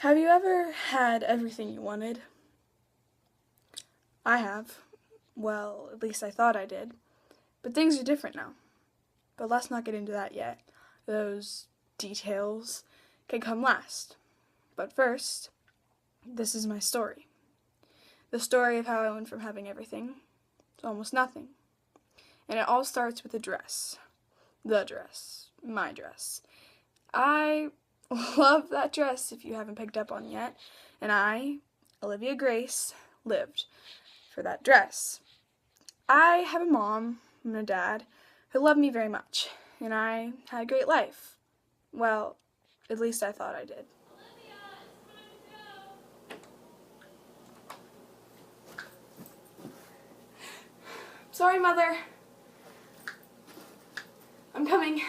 Have you ever had everything you wanted? I have. Well, at least I thought I did. But things are different now. But let's not get into that yet. Those details can come last. But first, this is my story. The story of how I went from having everything to almost nothing. And it all starts with a dress. The dress. My dress. I love that dress if you haven't picked up on yet. And I, Olivia Grace, lived for that dress. I have a mom and a dad who love me very much, and I had a great life. Well, at least I thought I did. Sorry, Mother. I'm coming.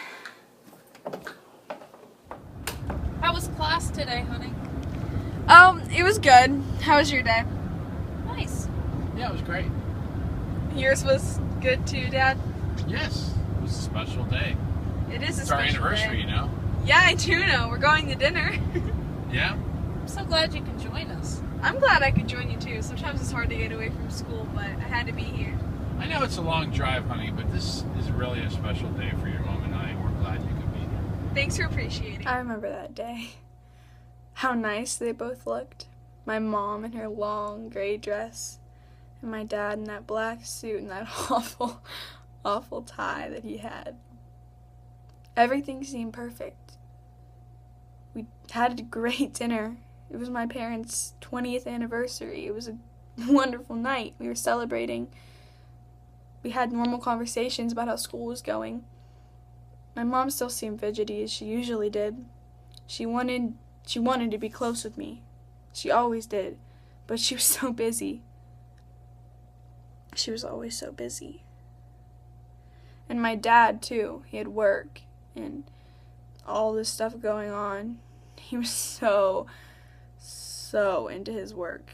How was class today, honey? It was good. How was your day? Nice. Yeah, it was great. Yours was good too, Dad? Yes, it was a special day. It is a It's our special anniversary, day. you know? Yeah, I do know. We're going to dinner. Yeah? I'm so glad you can join us. I'm glad I could join you too. Sometimes it's hard to get away from school, but I had to be here. I know it's a long drive, honey, but this is really a special day for your mom and I, and we're glad you could be here. Thanks for appreciating. I remember that day. How nice they both looked. My mom in her long gray dress, and my dad in that black suit and that awful tie that he had. Everything seemed perfect. We had a great dinner. It was my parents' 20th anniversary. It was a wonderful night. We were celebrating. We had normal conversations about how school was going. My mom still seemed fidgety as she usually did. She wanted to be close with me. She always did. But she was so busy. She was always so busy. And my dad, too. He had work and all this stuff going on. He was so into his work.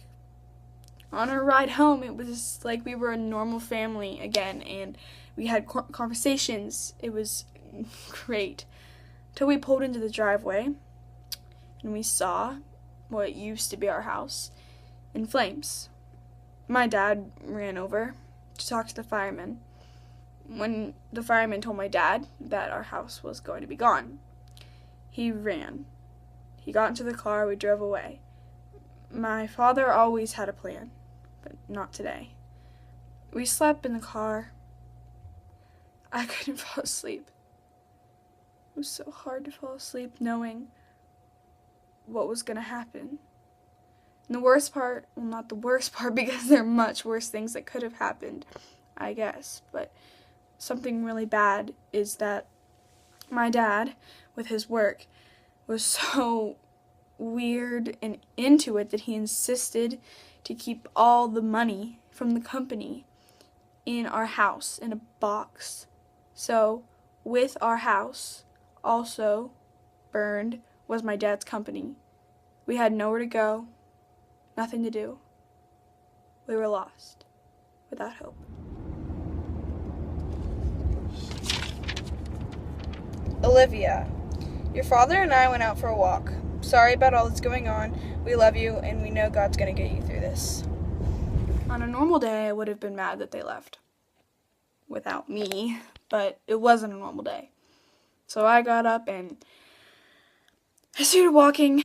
On our ride home, it was like we were a normal family again, and we had conversations. It was great. Till we pulled into the driveway, and we saw what used to be our house in flames. My dad ran over to talk to the firemen. When the firemen told my dad that our house was going to be gone, he ran. He got into the car, we drove away. My father always had a plan, but not today. We slept in the car. I couldn't fall asleep. It was so hard to fall asleep knowing what was going to happen. And the worst part, well, not the worst part because there are much worse things that could have happened, I guess, but something really bad is that my dad, with his work, was so weird and into it that he insisted to keep all the money from the company in our house in a box. So, with our house, also burned, was my dad's company. We had nowhere to go, nothing to do. We were lost, without hope. Olivia, your father and I went out for a walk. Sorry about all that's going on. We love you, and we know God's going to get you through this. On a normal day, I would have been mad that they left without me, but it wasn't a normal day. So I got up and I started walking.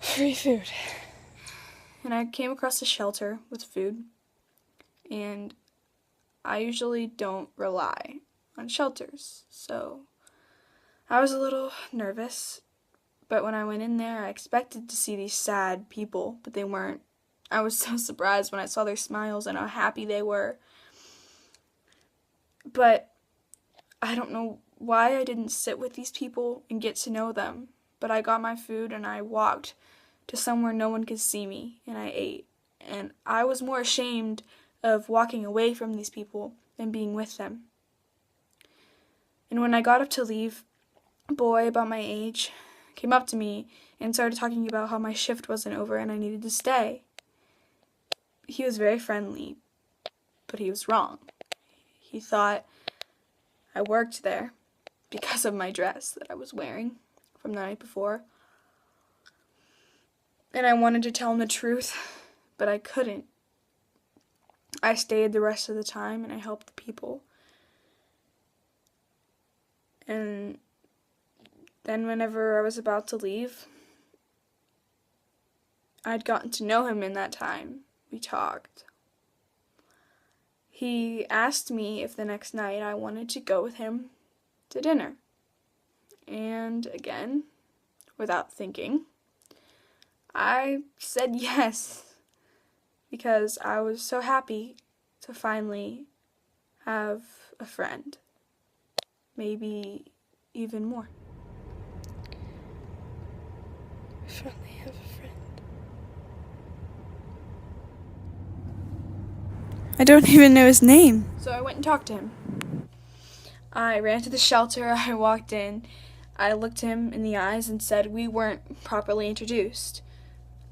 Free food. And I came across a shelter with food, and I usually don't rely on shelters, so I was a little nervous, but when I went in there, I expected to see these sad people, but they weren't. I was so surprised when I saw their smiles and how happy they were. But I don't know why I didn't sit with these people and get to know them, but I got my food and I walked to somewhere no one could see me, and I ate. And I was more ashamed of walking away from these people than being with them. And when I got up to leave, a boy about my age came up to me and started talking about how my shift wasn't over and I needed to stay. He was very friendly, but he was wrong. He thought I worked there because of my dress that I was wearing from the night before. And I wanted to tell him the truth, but I couldn't. I stayed the rest of the time and I helped the people. And then whenever I was about to leave, I'd gotten to know him in that time. We talked. He asked me if the next night I wanted to go with him to dinner. And again, without thinking, I said yes, because I was so happy to finally have a friend. Maybe even more. Finally have a friend. I don't even know his name. So I went and talked to him. I ran to the shelter, I walked in, I looked him in the eyes and said we weren't properly introduced.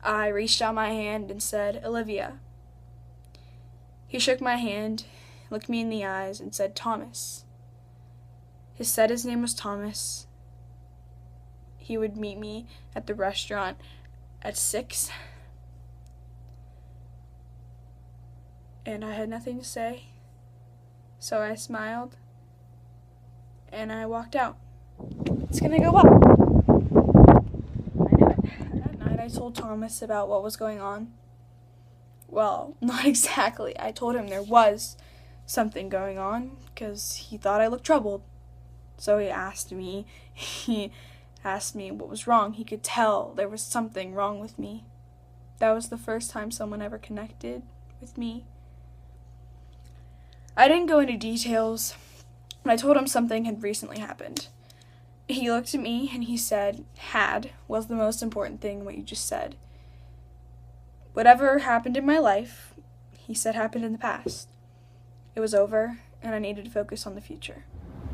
I reached out my hand and said, Olivia. He shook my hand, looked me in the eyes, and said, Thomas. He said his name was Thomas. He would meet me at the restaurant at 6. And I had nothing to say, so I smiled, and I walked out. It's gonna go well. I knew it. That night I told Thomas about what was going on. Well, not exactly. I told him there was something going on, because he thought I looked troubled. So he asked me what was wrong. He could tell there was something wrong with me. That was the first time someone ever connected with me. I didn't go into details, but I told him something had recently happened. He looked at me and he said, "Had was the most important thing, what you just said. Whatever happened in my life," he said, "happened in the past. It was over, and I needed to focus on the future."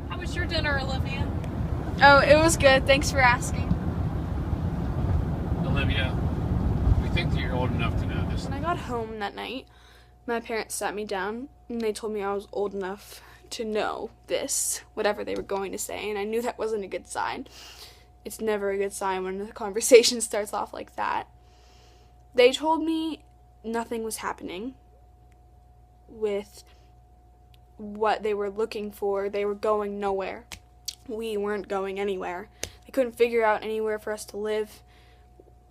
How was your dinner, Olivia? Oh, it was good. Thanks for asking. Olivia, we think that you're old enough to know this. When I got home that night, my parents sat me down and they told me I was old enough to know this, whatever they were going to say, and I knew that wasn't a good sign. It's never a good sign when the conversation starts off like that. They told me nothing was happening with what they were looking for. They were going nowhere. We weren't going anywhere. They couldn't figure out anywhere for us to live,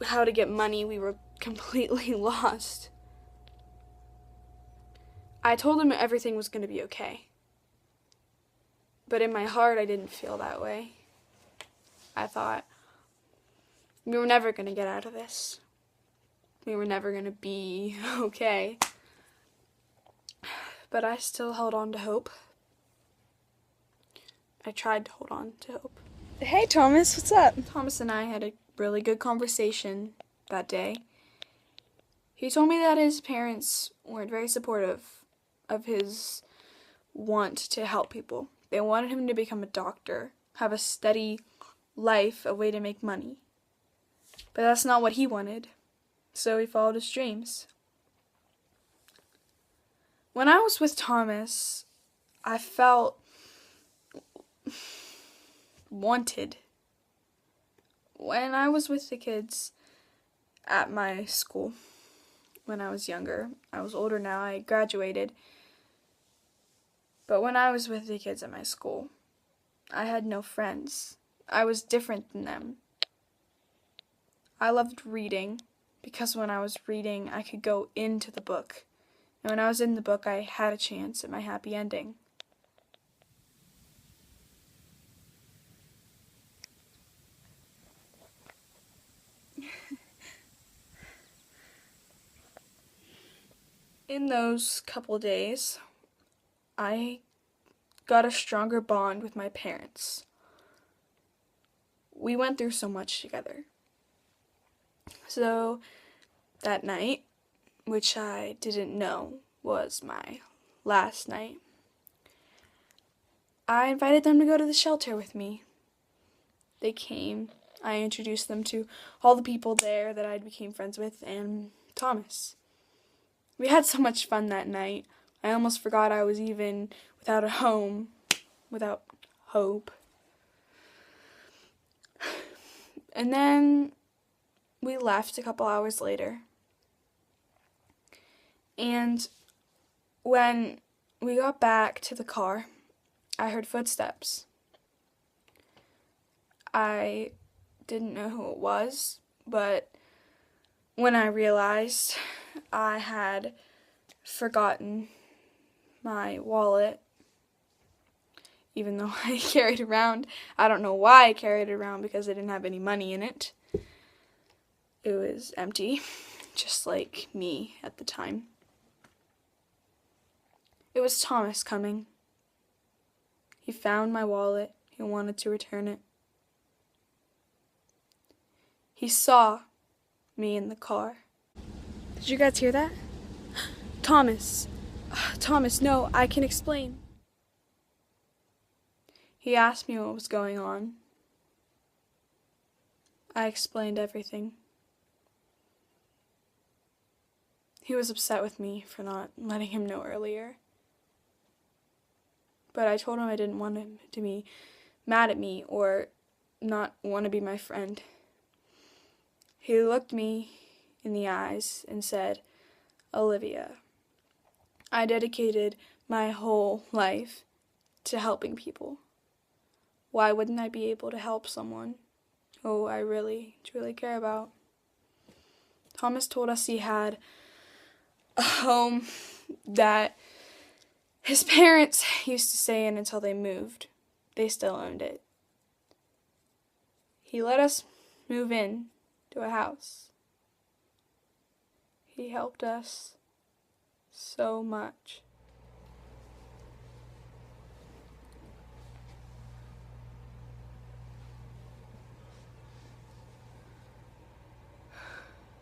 how to get money. We were completely lost. I told them everything was going to be okay. But in my heart, I didn't feel that way. I thought we were never going to get out of this. We were never going to be okay. But I still held on to hope. I tried to hold on to hope. Hey, Thomas, what's up? Thomas and I had a really good conversation that day. He told me that his parents weren't very supportive of his want to help people. They wanted him to become a doctor, have a steady life, a way to make money. But that's not what he wanted, so he followed his dreams. When I was with Thomas, I felt wanted. When I was with the kids at my school, when I was younger, I was older now, I graduated. But when I was with the kids at my school, I had no friends. I was different than them. I loved reading because when I was reading, I could go into the book. And when I was in the book, I had a chance at my happy ending. In those couple days, I got a stronger bond with my parents. We went through so much together. So that night, which I didn't know was my last night, I invited them to go to the shelter with me. They came. I introduced them to all the people there that I became friends with and Thomas. We had so much fun that night. I almost forgot I was even without a home, without hope. And then we left a couple hours later. And when we got back to the car, I heard footsteps. I didn't know who it was, but when I realized I had forgotten my wallet, even though I carried it around, I don't know why I carried it around because I didn't have any money in it. It was empty, just like me at the time. It was Thomas coming. He found my wallet. He wanted to return it. He saw me in the car. Did you guys hear that? Thomas. Thomas, no, I can explain. He asked me what was going on. I explained everything. He was upset with me for not letting him know earlier. But I told him I didn't want him to be mad at me or not want to be my friend. He looked me in the eyes and said, "Olivia, I dedicated my whole life to helping people. Why wouldn't I be able to help someone who I really, truly care about?" Thomas told us he had a home that his parents used to stay in until they moved. They still owned it. He let us move in to a house. He helped us so much.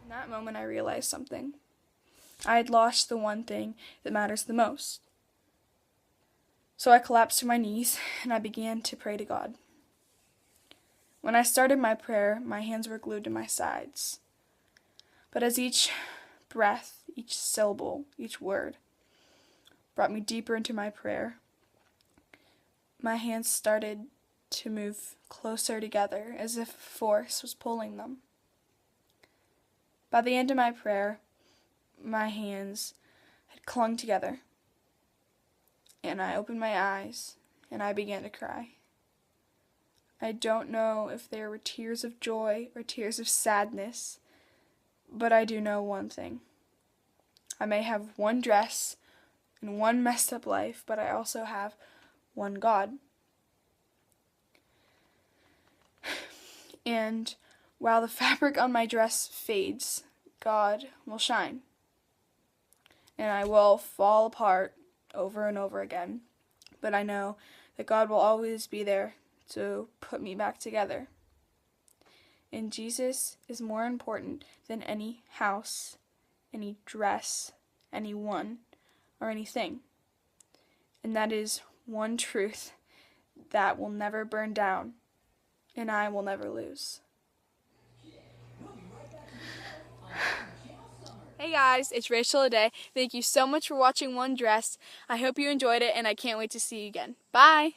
In that moment, I realized something. I had lost the one thing that matters the most. So I collapsed to my knees and I began to pray to God. When I started my prayer, my hands were glued to my sides. But as each breath, each syllable, each word brought me deeper into my prayer, my hands started to move closer together as if force was pulling them. By the end of my prayer, my hands had clung together, and I opened my eyes and I began to cry. I don't know if there were tears of joy or tears of sadness, but I do know one thing. I may have one dress and one messed up life, but I also have one God. And while the fabric on my dress fades, God will shine. And I will fall apart over and over again. But I know that God will always be there to put me back together. And Jesus is more important than any house, any dress, anyone, or anything. And that is one truth that will never burn down, and I will never lose. Hey guys, it's Rachel Ade. Thank you so much for watching One Dress. I hope you enjoyed it, and I can't wait to see you again. Bye!